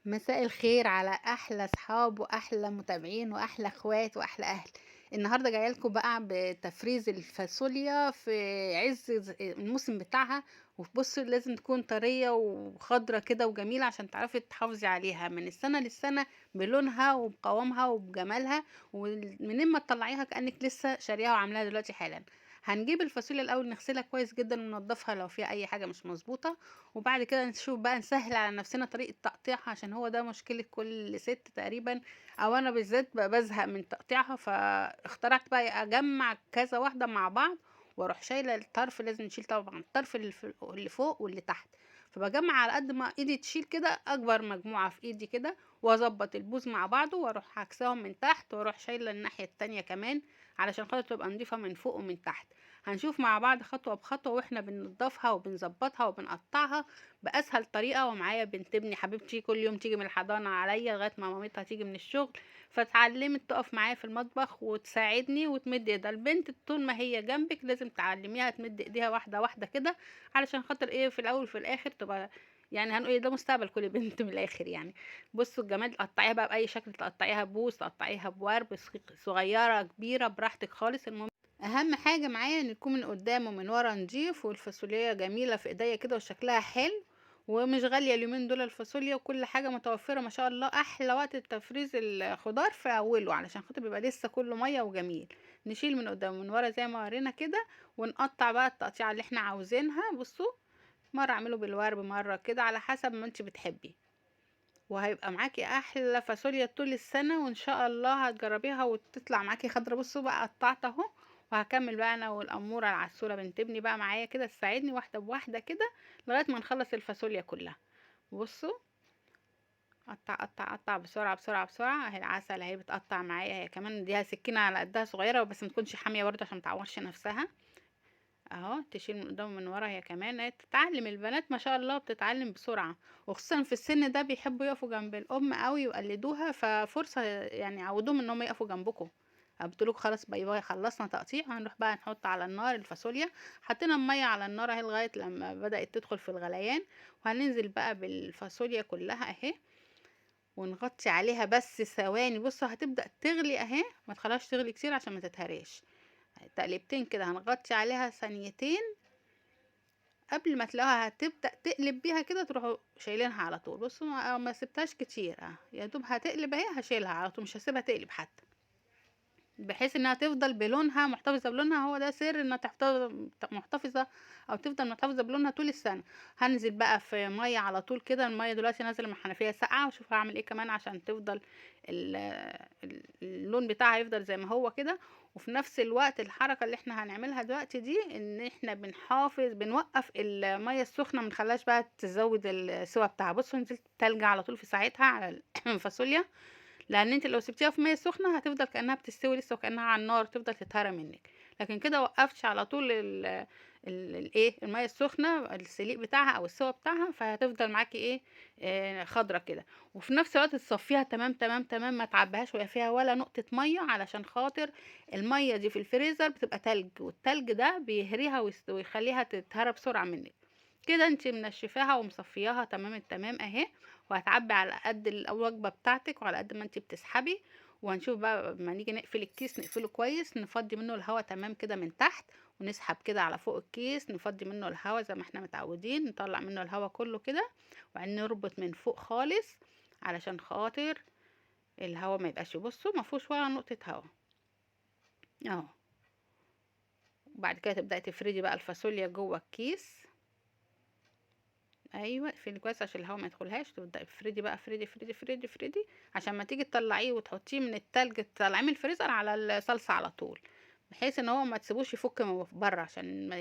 مساء الخير على احلى صحاب واحلى متابعين واحلى اخوات واحلى اهل. النهارده جايه لكم بقى بتفريز الفاصوليا في عز الموسم بتاعها. وبصوا لازم تكون طريه وخضره كده وجميله عشان تعرفي تحافظي عليها من السنه للسنه بلونها وبقوامها وبجمالها. ومنين ما تطلعيها كانك لسه شاريها وعاملاها دلوقتي حالا. هنجيب الفاصوليا الاول نغسلها كويس جدا وننضفها لو فيها اي حاجه مش مظبوطه. وبعد كده نشوف بقى نسهل على نفسنا طريقة تقطيعها عشان هو ده مشكلة كل ست تقريبا. او انا بالذات بقى بزهق من تقطيعها، فاخترعت بقى اجمع كذا واحدة مع بعض واروح شايلة الطرف. لازم نشيل طبعا الطرف اللي فوق واللي تحت. فبجمع على قد ما ايدي تشيل كده اكبر مجموعة في ايدي كده، واظبط البوز مع بعضه واروح عكسهم من تحت واروح شايلة الناحية التانية كمان علشان خاطر تبقى نضيفة من فوق ومن تحت. هنشوف مع بعض خطوة بخطوة واحنا بننضفها وبنظبطها وبنقطعها بأسهل طريقة. ومعايا بنت ابني حبيبتي كل يوم تيجي من الحضانة عليا لغاية ما مامتها تيجي من الشغل، فتعلمت تقف معايا في المطبخ وتساعدني وتمد ايدها. البنت طول ما هي جنبك لازم تعلميها تمد ايديها واحدة واحدة كده، علشان خاطر ايه في الاول وفي الاخر تبقى يعني هنقول إيه، ده مستقبل كل بنت من الاخر يعني. بصوا الجمال، تقطعيها بقى باي شكل، تقطعيها بوز، تقطعيها بورب، صغيره كبيره براحتك خالص. المهم اهم حاجه معايا ان تكون من قدام ومن ورا نضيف، والفاصوليا جميله في ايديا كده وشكلها حلو. ومش غاليه اليومين دول الفاصوليا، وكل حاجه متوفره ما شاء الله. احلى وقت التفريز الخضار في اوله علشان خاطر بيبقى لسه كله ميه وجميل. نشيل من قدام ومن ورا زي ما ورينا كده، ونقطع بقى التقطيعه اللي احنا عاوزينها. بصوا، مره اعمله بالورب مره كده على حسب ما انت بتحبي. وهيبقى معاكي احلى فاصوليا طول السنه، وان شاء الله هتجربيها وتطلع معاكي خضره. بصوا بقى قطعت اهو. وهكمل بقى انا والاموره العسوله بنت ابني بقى معايا كده تساعدني واحده بواحده كده لغايه ما نخلص الفاصوليا كلها. بصوا، قطع قطع قطع بسرعه بسرعه بسرعه. اهي العسل اهي بتقطع معايا هي كمان، اديها سكينه على قدها صغيره بس ما تكونش حاميه برضه عشان متعورش نفسها. اهو تشيل من قدام ومن ورا. هي كمان هي بتتعلم، البنات ما شاء الله بتتعلم بسرعة، وخصوصا في السن ده بيحبوا يقفوا جنب الام قوي ويقلدوها. ففرصة يعني عودوهم ان هم يقفوا جنبكم. قلتلكوا خلاص باي باي، خلصنا تقطيع. هنروح بقى نحط على النار الفاصوليا. حطينا المية على النار اهي لغاية لما بدأت تدخل في الغليان. وهننزل بقى بالفاصوليا كلها اهي، ونغطي عليها بس ثواني. بصوا هتبدأ تغلي اهي، ما تخليهاش تغلي كتير عشان ما تتهريش. تقلبتين كده، هنغطي عليها ثانيتين. قبل ما تلاقوها هتبدأ تقلب بيها كده تروحوا شايلينها على طول. بصوا ما سبتهاش كتير، يا دوب هتقلب اهي هشيلها على طول، مش هسيبها تقلب حتى، بحيث انها تفضل بلونها محتفظة بلونها. هو ده سر انها تحتفظ محتفظة او تفضل محتفظة بلونها طول السنة. هنزل بقى في مية على طول كده. المية دلوقتي نازلة من الحنفية ساقعة، وشوف هعمل ايه كمان عشان تفضل اللون بتاعها يفضل زي ما هو كده. وفي نفس الوقت الحركة اللي احنا هنعملها دلوقتي دي ان احنا بنوقف المية السخنة، منخليهاش بقى تزود السوا بتاعها. بصوا نزلت تلج على طول في ساعتها على الفاصوليا، لان انت لو سبتيها في ميه سخنه هتفضل كانها بتستوي لسه وكانها على النار تفضل تتهرى منك. لكن كده وقفتش على طول الايه الميه السخنه السليق بتاعها او السوا بتاعها، فهتفضل معاكي ايه خضره كده. وفي نفس الوقت تصفيها تمام تمام تمام، ما تعبيهاش وهي فيها ولا نقطه ميه، علشان خاطر الميه دي في الفريزر بتبقى تلج، والتلج ده بيهريها ويخليها تتهرى بسرعه منك. كده انت منشفاها ومصفياها تمام التمام اهي. وهتعبي على قد الوجبه بتاعتك وعلى قد ما انت بتسحبي. وهنشوف بقى لما نيجي نقفل الكيس نقفله كويس، نفضي منه الهواء تمام كده من تحت، ونسحب كده على فوق الكيس نفضي منه الهواء زي ما احنا متعودين، نطلع منه الهواء كله كده. وبعدين نربط من فوق خالص علشان خاطر الهواء ما يبقاش. بصوا ما فيهوش ولا نقطه هواء اهو. وبعد كده تبداي تفردي بقى الفاصوليا جوه الكيس. ايوه اقفلي كويس عشان الهواء ما يدخلهاش. تبداي افردي بقى، افردي افردي افردي افردي عشان ما تيجي تطلعيه وتحطيه من التلج تطلعيه من الفريزر على الصلصه على طول، بحيث ان هو ما تسيبوش يفك من بره عشان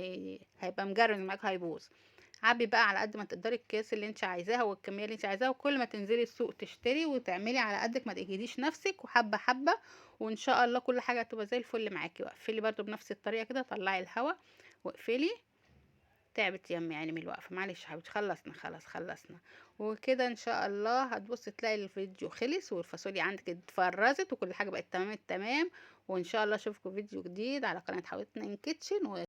هيبقى مجرد معاك هيبوظ. عبي بقى على قد ما تقدري الكيس اللي انت عايزاها والكميه اللي انت عايزاها، وكل ما تنزلي السوق تشتري وتعملي على قدك، ما تجهديش نفسك، وحبه حبه وان شاء الله كل حاجه هتبقى زي الفل معاكي. واقفلي برده بنفس الطريقه كده، طلعي الهواء واقفلي. تعبت يمي يعني من الوقفة، معلش يا حبيبتي، خلصنا خلاص خلصنا. وكده ان شاء الله هتبص تلاقي الفيديو خلص والفاصوليا عندك اتفرزت وكل حاجة بقت تمام التمام. وان شاء الله اشوفكم فيديو جديد على قناة حبيبتنا ان كيتشن.